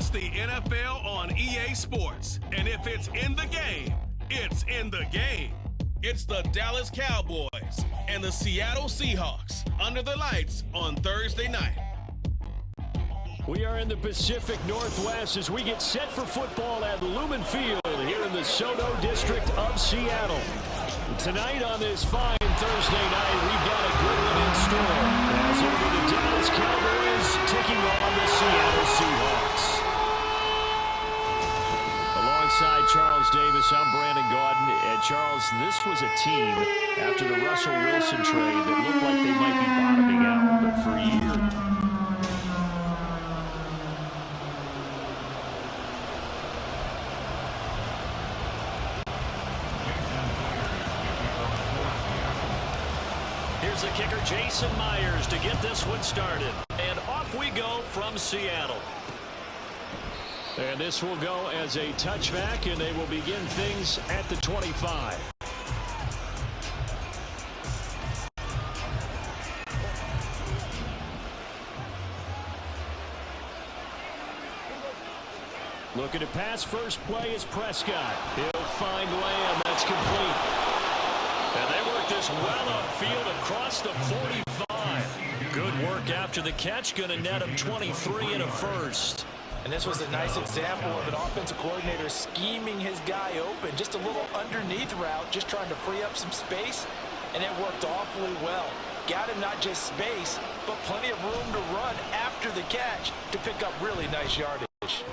Watch the NFL on EA Sports. And if it's in the game, it's in the game. It's the Dallas Cowboys and the Seattle Seahawks under the lights on Thursday night. We are in the Pacific Northwest as we get set for football at Lumen Field here in the Soto District of Seattle. Tonight on this fine Thursday night, we've got a good one in store as it'll be the Dallas Cowboys taking on the Seattle Seahawks. Alongside Charles Davis, I'm Brandon Gaudin. And Charles, this was a team after the Russell Wilson trade that looked like they might be bottoming out, but for years. Here's the kicker, Jason Myers, to get this one started. And off we go from Seattle. And this will go as a touchback, and they will begin things at the 25. Looking to pass, first play is Prescott. He'll find Lamb. That's complete. And they work this well upfield across the 45. Good work after the catch. Going to net him 23 and a first. And this was a nice example of an offensive coordinator scheming his guy open. Just a little underneath route, just trying to free up some space. And it worked awfully well. Got him not just space, but plenty of room to run after the catch to pick up really nice yardage.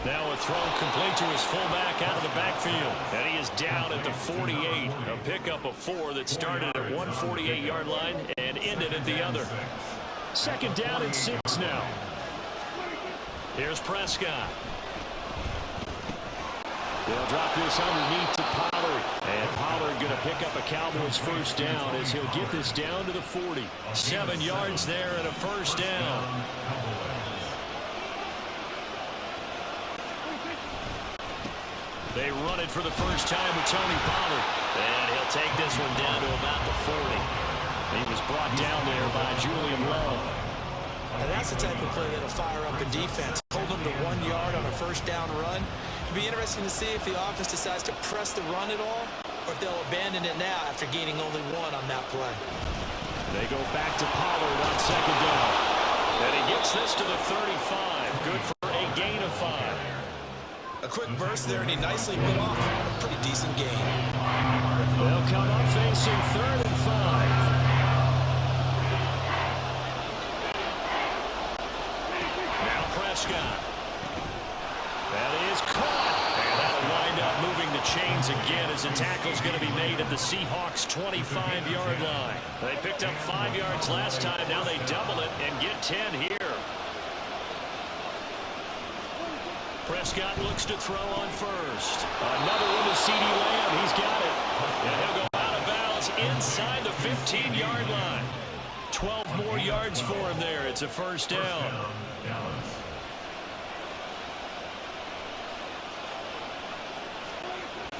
Now a throw complete to his fullback out of the backfield. And he is down at the 48. A pickup of 4 that started at 148-yard line and ended at the other. Second down and 6 now. Here's Prescott. They'll drop this underneath to Pollard. And Pollard going to pick up a Cowboys first down as he'll get this down to the 40. 7 yards there and a first down. They run it for the first time with Tony Pollard. And he'll take this one down to about the 40. He was brought down there by Julian Love. And that's the type of play that'll fire up a defense. Hold them to 1 yard on a first down run. It'll be interesting to see if the offense decides to press the run at all, or if they'll abandon it now after gaining only 1 on that play. They go back to Pollard on second down. And he gets this to the 35. Good for a gain of 5. A quick burst there, and he nicely bit off a pretty decent gain. They'll come up facing 3rd and 5. Now Prescott. That is caught. And that'll wind up moving the chains again as the tackle's going to be made at the Seahawks' 25-yard line. They picked up 5 yards last time. Now they double it and get 10 here. Prescott looks to throw on first. Another one to CeeDee Lamb. He's got it. And he'll go out of bounds inside the 15-yard line. 12 more yards for him there. It's a first down.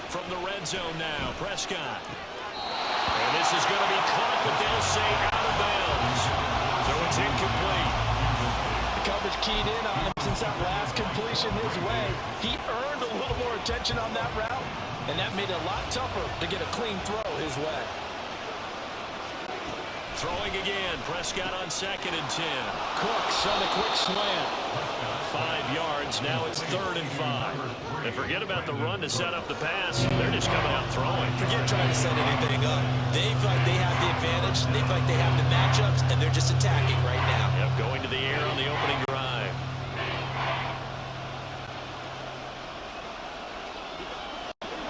From the red zone now, Prescott. And this is going to be caught, but they'll say out of bounds. So it's incomplete. Coverage keyed in on him since that last completion his way. He earned a little more attention on that route, and that made it a lot tougher to get a clean throw his way. Throwing again, Prescott on 2nd and 10. Cooks on the quick slant. 5 yards, now it's 3rd and 5. And forget about the run to set up the pass. They're just coming out throwing. Forget trying to set anything up. They feel like they have the advantage. They feel like they have the matchups, and they're just attacking right now. Yep, going to the air on the opening drive.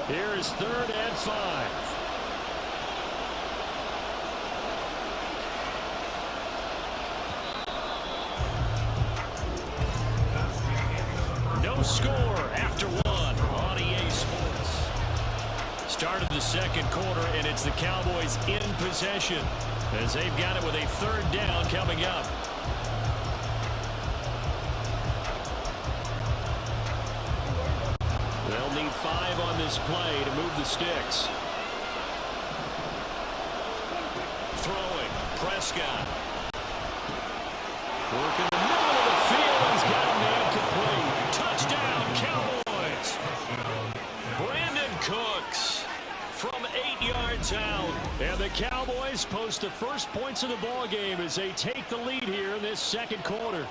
Here is 3rd and 5. No score after 1 on EA Sports. Start of the second quarter, and it's the Cowboys in possession as they've got it with a 3rd down coming up. They'll need 5 on this play to move the sticks. Throwing, Prescott. Working the middle of the field. He's got a man complete. from 8 yards out. And the Cowboys post the first points of the ball game as they take the lead here in this second quarter.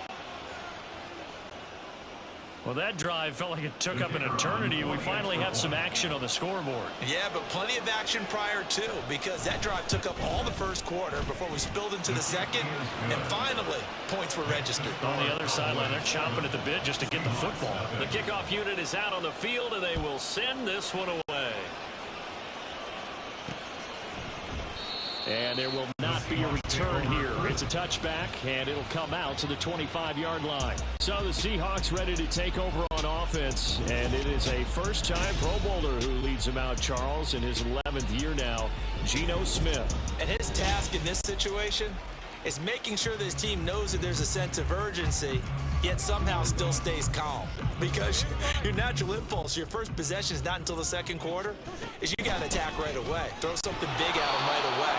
Well, that drive felt like it took up an eternity. We finally have some action on the scoreboard. Yeah, but plenty of action prior too, because that drive took up all the first quarter before we spilled into the second, and finally, points were registered. On the other sideline, they're chomping at the bit just to get the football. The kickoff unit is out on the field, and they will send this one away. And there will not be a return here. It's a touchback, and it'll come out to the 25-yard line. So the Seahawks ready to take over on offense, and it is a first-time Pro Bowler who leads them out, Charles, in his 11th year now, Geno Smith. And his task in this situation is making sure that his team knows that there's a sense of urgency, yet somehow still stays calm. Because your natural impulse, your first possession is not until the second quarter, is you got to attack right away. Throw something big at him right away.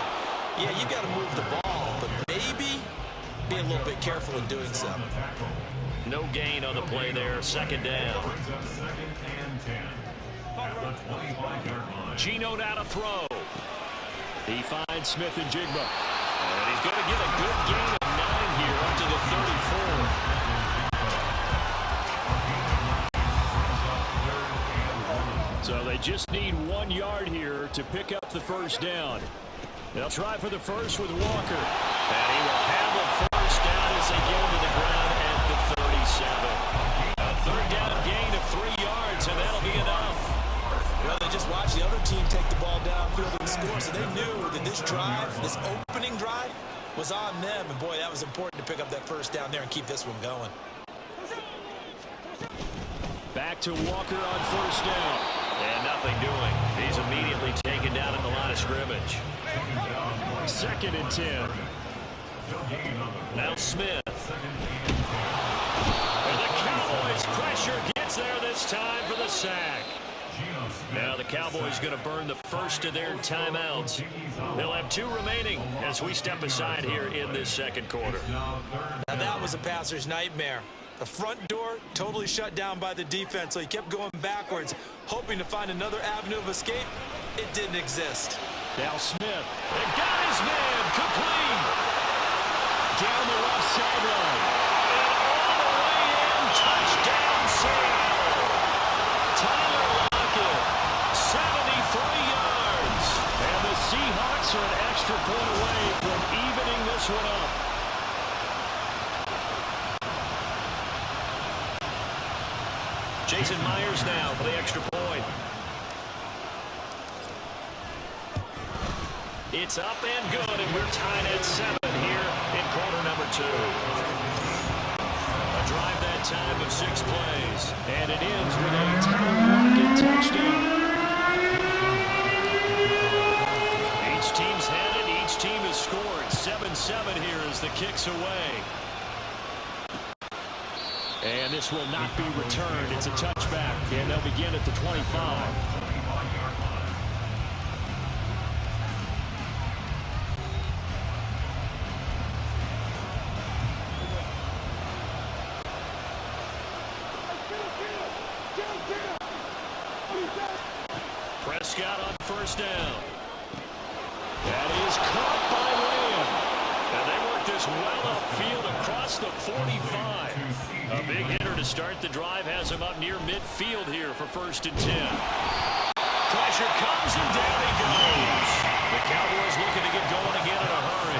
Yeah, you got to move the ball, but maybe be a little bit careful in doing so. No gain on the play there, second down. Geno now to throw. He finds Smith and Jigba. And he's going to get a good gain of 9 here up to the 34. So they just need 1 yard here to pick up the first down. They'll try for the first with Walker. And he will have the first down as they get him to the ground at the 37. A third down gain of 3 yards, and that'll be enough. Well, they just watched the other team take the ball downfield and score, so they knew that this drive, this opening drive, was on them. And, boy, that was important to pick up that first down there and keep this one going. Back to Walker on first down. And nothing doing. He's immediately taken down at the line of scrimmage. Second and 10. Now Smith. And the Cowboys pressure gets there this time for the sack. Now the Cowboys going to burn the first of their timeouts. They'll have 2 remaining as we step aside here in this second quarter. Now that was a passer's nightmare. The front door totally shut down by the defense, so he kept going backwards, hoping to find another avenue of escape. It didn't exist. Now Smith. And got his man complete. Down the left sideline. And all the way in. Touchdown Seattle. Tyler Lockett. 73 yards. And the Seahawks are an extra point away from evening this one up. Jason Myers now for the extra point. It's up and good, and we're tied at 7 here in quarter number 2. A drive that time of 6 plays, and it ends with a Tyler Lockett touchdown. Each team's had it, each team has scored. 7-7 here as the kick's away. And this will not be returned. It's a touchback, and they'll begin at the 25. Prescott on first down. That is caught by Lamb. And they work this well upfield across the 45. A big hitter to start the drive has him up near midfield here for first and 10. Pressure comes and down he goes. The Cowboys looking to get going again in a hurry.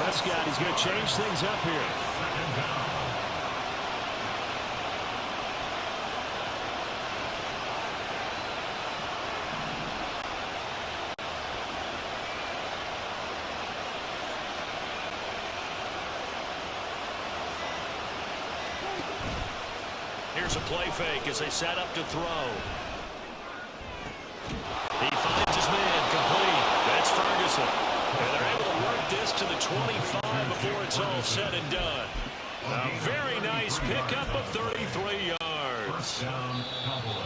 Prescott, he's going to change things up here. Here's a play fake as they set up to throw. He finds his man complete. That's Ferguson. And they're able to work this to the 25 before it's all said and done. A very nice pickup of 33 yards.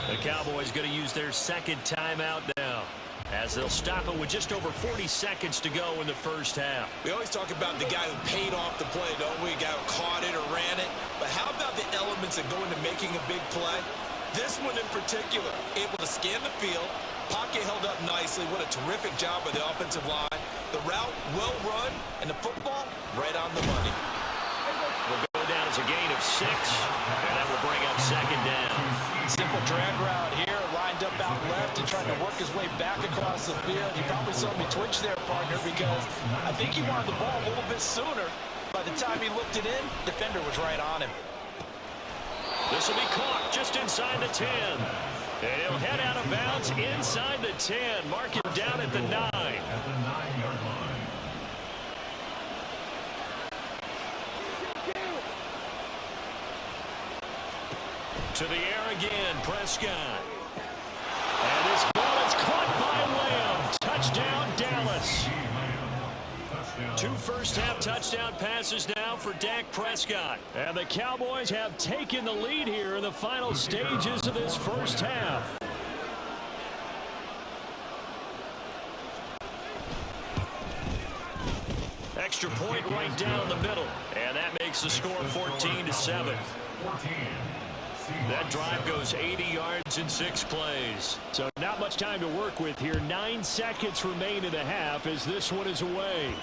The Cowboys going to use their second timeout now, as they'll stop it with just over 40 seconds to go in the first half. We always talk about the guy who paid off the play, don't we? The guy who caught it or ran it. But how about the elements that go into making a big play? This one in particular, able to scan the field, pocket held up nicely. What a terrific job by the offensive line. The route well run, and the football right on the money. Will go down as a gain of 6, and that will bring up second down. Simple drag route here, lined up out left and trying to work his way back across the field. You probably saw me twitch there, partner, because I think he wanted the ball a little bit sooner. By the time he looked it in, defender was right on him. This will be caught just inside the 10. And he'll head out of bounds inside the 10. Mark him down at the 9. To the air again, Prescott. And this ball is caught by Lamb. Touchdown, Dallas. 2 first-half touchdown passes now for Dak Prescott. And the Cowboys have taken the lead here in the final stages of this first half. Extra point right down the middle. And that makes the score 14-7. That drive goes 80 yards in 6 plays. So not much time to work with here. 9 seconds remain in the half as this one is away.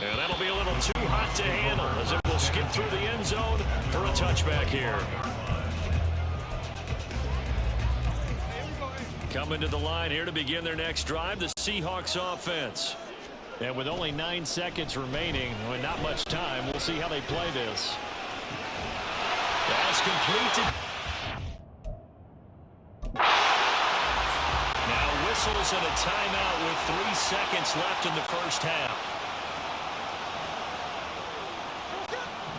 And that'll be a little too hot to handle as it will skip through the end zone for a touchback here. Coming to the line here to begin their next drive, the Seahawks offense. And with only 9 seconds remaining, and not much time, we'll see how they play this. That's completed. Now whistles and a timeout with 3 seconds left in the first half.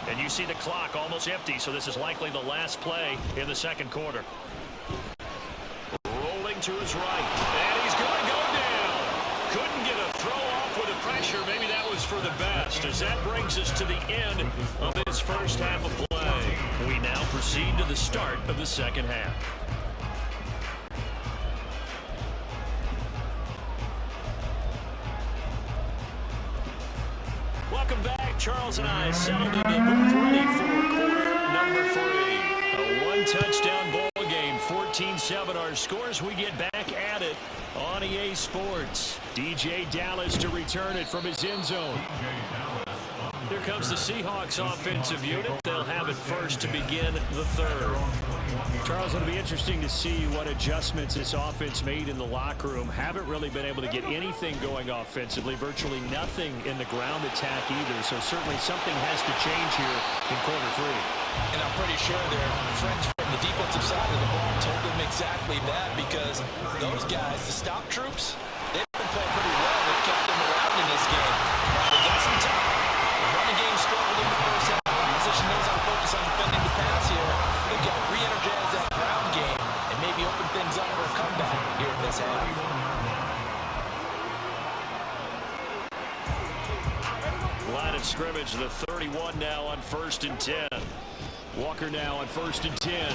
And you see the clock almost empty, so this is likely the last play in the second quarter. Rolling to his right, and he's going to go down. Couldn't get a throw off with the pressure. Maybe that was for the best, as that brings us to the end of this first half of play. We now proceed to the start of the second half. Welcome back. Charles and I settled in the booth ready for quarter number 3. A 1-touchdown ball game, 14-7 our scores. We get back at it on EA Sports. DJ Dallas to return it from his end zone. Here comes the Seahawks offensive unit. They'll have it first to begin the third. Charles, it'll be interesting to see what adjustments this offense made in the locker room. Haven't really been able to get anything going offensively. Virtually nothing in the ground attack either. So certainly something has to change here in quarter 3. And I'm pretty sure their friends from the defensive side of the ball told them exactly that, because those guys, the stop troops, they've been playing pretty well. They've kept them around in this game. Now they got some time. The running game struggled in the first half. The opposition knows how to focus on defending the pass here. They've got to re-energize that ground game and maybe open things up for a comeback here in this half. Line of scrimmage, the 31 now on 1st and 10. Walker now on 1st and 10.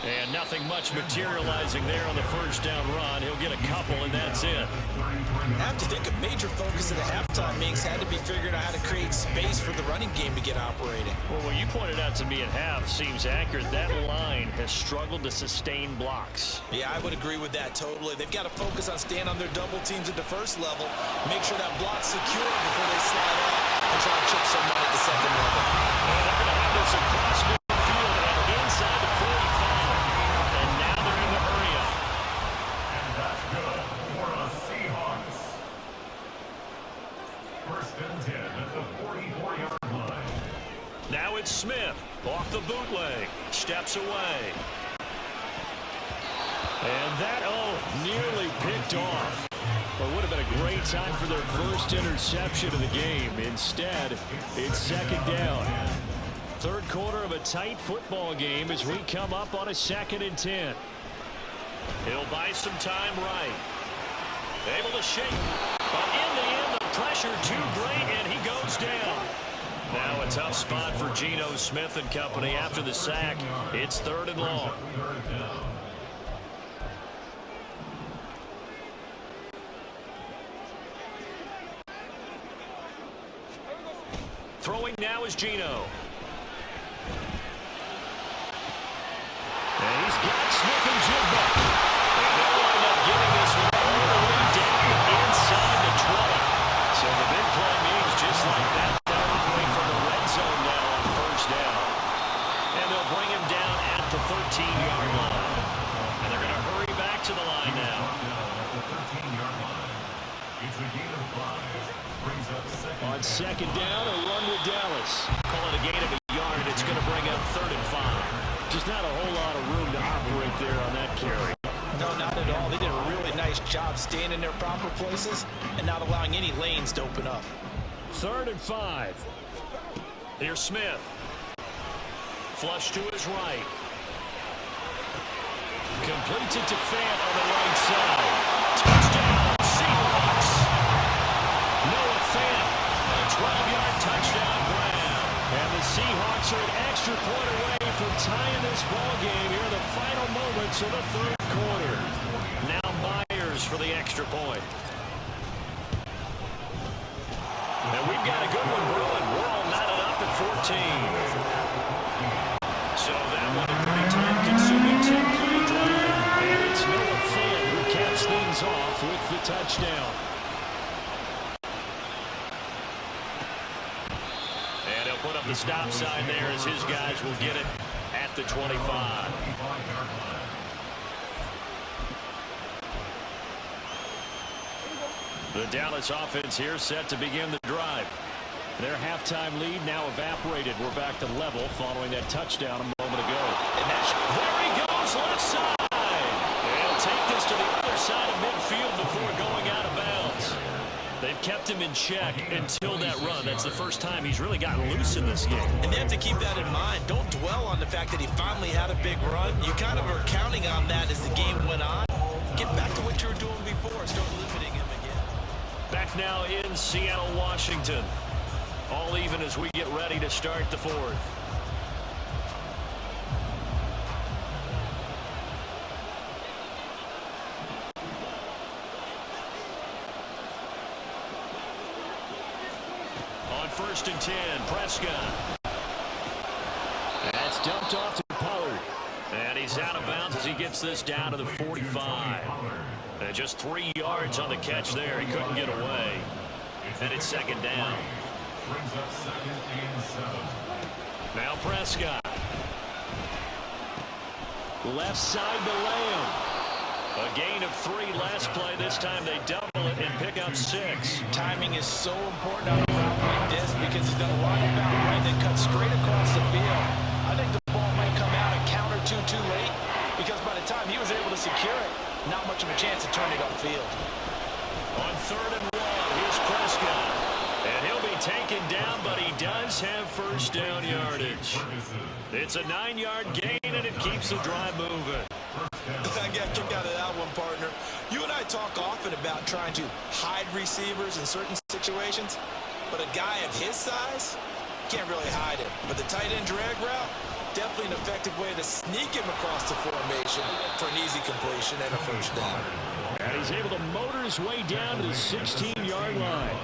And nothing much materializing there on the first down run. He'll get a couple, and that's it. I have to think a major focus of the halftime meetings had to be figuring out how to create space for the running game to get operating. Well, what you pointed out to me at half seems accurate. That line has struggled to sustain blocks. Yeah, I would agree with that totally. They've got to focus on staying on their double teams at the first level, make sure that block's secure before they slide off and try to chip someone at the second level. And they're going to have this across midfield and inside the 45. And now they're in the hurry up. And that's good for the Seahawks. 1st and 10 at the 44-yard line. Now it's Smith off the bootleg, steps away. And that, nearly picked off. But would have been a great time for their first interception of the game. Instead, it's second down. Third quarter of a tight football game as we come up on a 2nd and 10. He'll buy some time right. Able to shake. But in the end, the pressure too great, and he goes down. Now a tough spot for Geno Smith and company after the sack. It's 3rd and long. Throwing now is Geno. And he's got Smith and Jigba. And they'll wind up giving On second down, a run with Dallas. Call it a gain of a yard, and it's going to bring up 3rd and 5. Just not a whole lot of room to operate there on that carry. No, not at all. They did a really nice job staying in their proper places and not allowing any lanes to open up. 3rd and 5. Here's Smith. Flush to his right. Completes it to Fant on the right side. Touchdown, Seahawks. Noah Fant, a 12-yard touchdown grab. And the Seahawks are an extra point away from tying this ball game here in the final moments of the 3rd quarter. Now Myers for the extra point. And we've got a good one brewing. We're all knotted up at 14. So that one a pretty time-consuming 10-play drive. And it's Noah Fant who caps things off with the touchdown. And he'll put up the stop sign there as his guys will get it at the 25. The Dallas offense here set to begin the drive. Their halftime lead now evaporated. We're back to level following that touchdown a moment ago. And there he goes, left side. They'll take this to the other side of midfield before going out of bounds. They've kept him in check until that run. That's the first time he's really gotten loose in this game. And they have to keep that in mind. Don't dwell on the fact that he finally had a big run. You kind of are counting on that as the game went on. Get back to what you were doing before. Start limiting him again. Back now in Seattle, Washington. All even as we get ready to start the 4th. On 1st and 10, Prescott. That's dumped off to Pollard. And he's out of bounds as he gets this down to the 45. And just 3 yards on the catch there. He couldn't get away. And it's 2nd down. Brings up 2nd and 7. Now Prescott. Left side to Lamb. A gain of 3 last play. This time they double it and pick up 6. Timing is so important on a route like this because he's going to line up out right and then cut straight across the field. I think the ball might come out and counter too late because by the time he was able to secure it, not much of a chance to turn it upfield. On 3rd and 1, here's Prescott. And he'll be taken down, but he does have first down yardage. It's a 9-yard gain, and it keeps the drive moving. I got kicked out of that one, partner. You and I talk often about trying to hide receivers in certain situations, but a guy of his size can't really hide it. But the tight end drag route, definitely an effective way to sneak him across the formation for an easy completion and a first down. And he's able to motor his way down to the 16-yard line.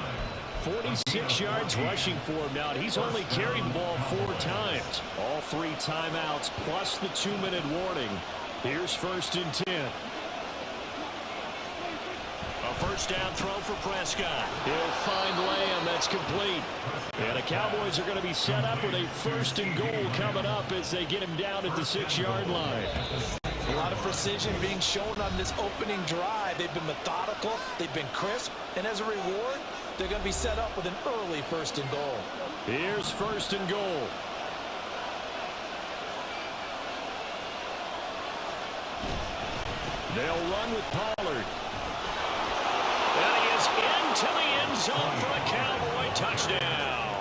46 yards rushing for him now. He's only carried the ball 4 times. All 3 timeouts plus the 2-minute warning. Here's 1st and 10. A first down throw for Prescott. He'll find Lamb. That's complete. And the Cowboys are going to be set up with a 1st and goal coming up as they get him down at the 6-yard line. A lot of precision being shown on this opening drive. They've been methodical. They've been crisp. And as a reward, they're going to be set up with an early 1st and goal. Here's 1st and goal. They'll run with Pollard. And he is into the end zone for a Cowboy touchdown.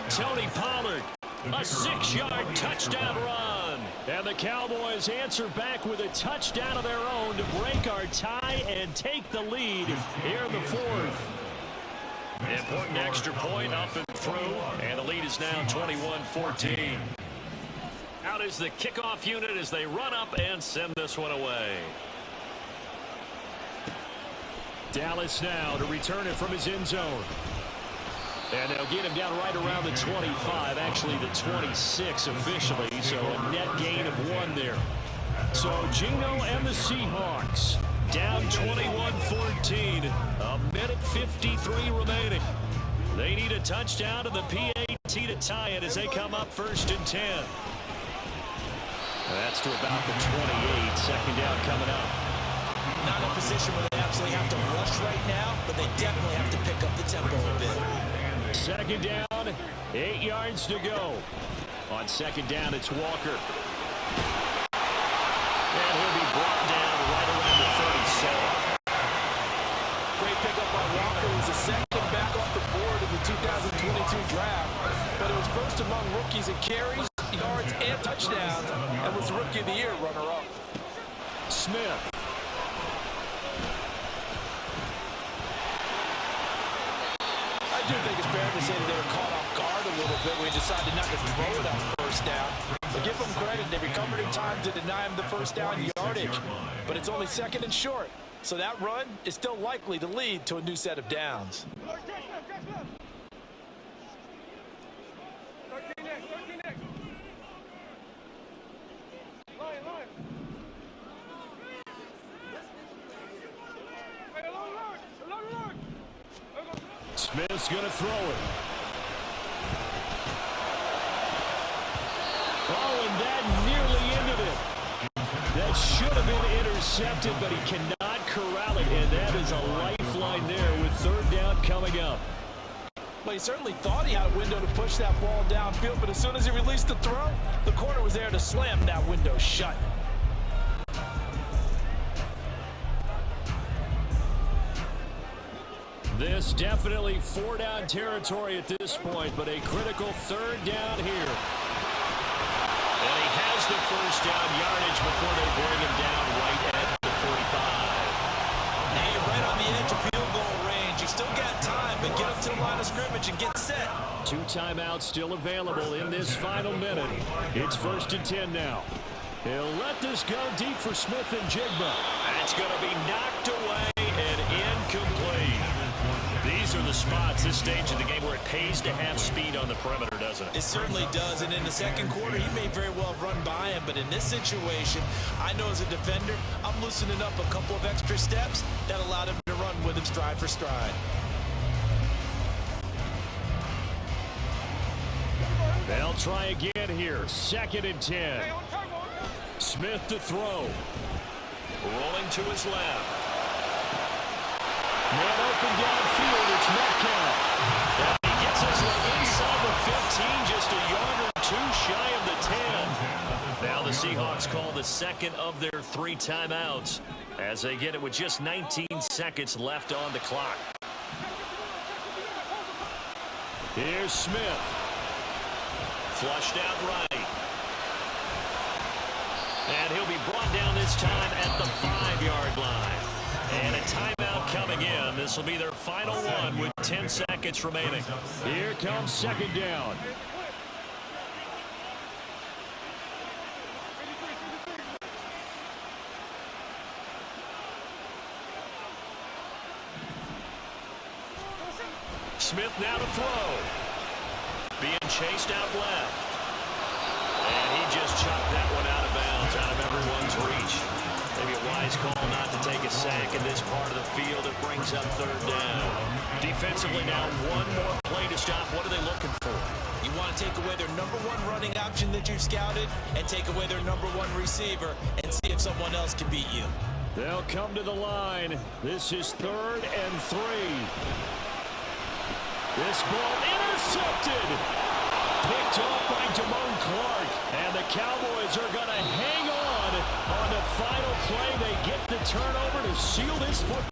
Tony Pollard, a 6-yard touchdown run. And the Cowboys answer back with a touchdown of their own to break our tie and take the lead here in the 4th. Important extra point up and through, and the lead is now 21-14. Out is the kickoff unit as they run up and send this one away. Dallas now to return it from his end zone. And they'll get him down right around the 25, actually the 26 officially, so a net gain of 1 there. So Gino and the Seahawks down 21-14, a minute 53 remaining. They need a touchdown to the PAT to tie it as they come up 1st and 10. That's to about the 28. 2nd down coming up. Not in a position where they have necessarily have to rush right now, but they definitely have to pick up the tempo a bit. Second down, 8 yards to go. On second down, it's Walker. And he'll be brought down right around the 37. Great pickup by Walker. He was the second back off the board in the 2022 draft, but it was first among rookies in carries, yards, and touchdowns, and was Rookie of the Year runner-up. Smith. I do think it's fair to say that they were caught off guard a little bit when he decided not to throw it on first down. But give them credit, they recovered in time to deny him the first down yardage. But it's only second and short, so that run is still likely to lead to a new set of downs. Smith's going to throw it. Oh, and that nearly ended it. That should have been intercepted, but he cannot corral it, and that is a lifeline there with third down coming up. Well, he certainly thought he had a window to push that ball downfield, but as soon as he released the throw, the corner was there to slam that window shut. This definitely 4-down territory at this point, but a critical third down here. And he has the first down yardage before they bring him down right at the 45. Now you're right on the edge of field goal range. You still got time, but get up to the line of scrimmage and get set. 2 timeouts still available in this final minute. It's 1st and 10 now. He'll let this go deep for Smith and Jigba. That's going to be knocked away and incomplete. These are the spots, this stage of the game, where it pays to have speed on the perimeter, doesn't it? It certainly does, and in the second quarter, he may very well run by him, but in this situation, I know as a defender, I'm loosening up a couple of extra steps that allowed him to run with him stride for stride. They'll try again here, 2nd and 10. Smith to throw. Rolling to his left. Man open downfield, it's Metcalf. He gets his leg inside the 15, just a yard or 2 shy of the 10. Now the Seahawks call the second of their 3 timeouts as they get it with just 19 seconds left on the clock. Here's Smith. Flushed out right. And he'll be brought down this time at the 5-yard line. And a timeout coming in. This will be their final one with 10 seconds remaining. Here comes 2nd down. Smith now to throw. Being chased out left. And he just chopped that one out of bounds, out of everyone's reach. Maybe a wise call not to take a sack in this part of the field. It brings up third down. Defensively now, one more play to stop. What are they looking for? You want to take away their number 1 running option that you've scouted and take away their number 1 receiver and see if someone else can beat you. They'll come to the line. This is 3rd and 3. This ball intercepted. Picked off by Damone Clark. And the Cowboys are going to hang on the final play. They get the turnover to seal this football.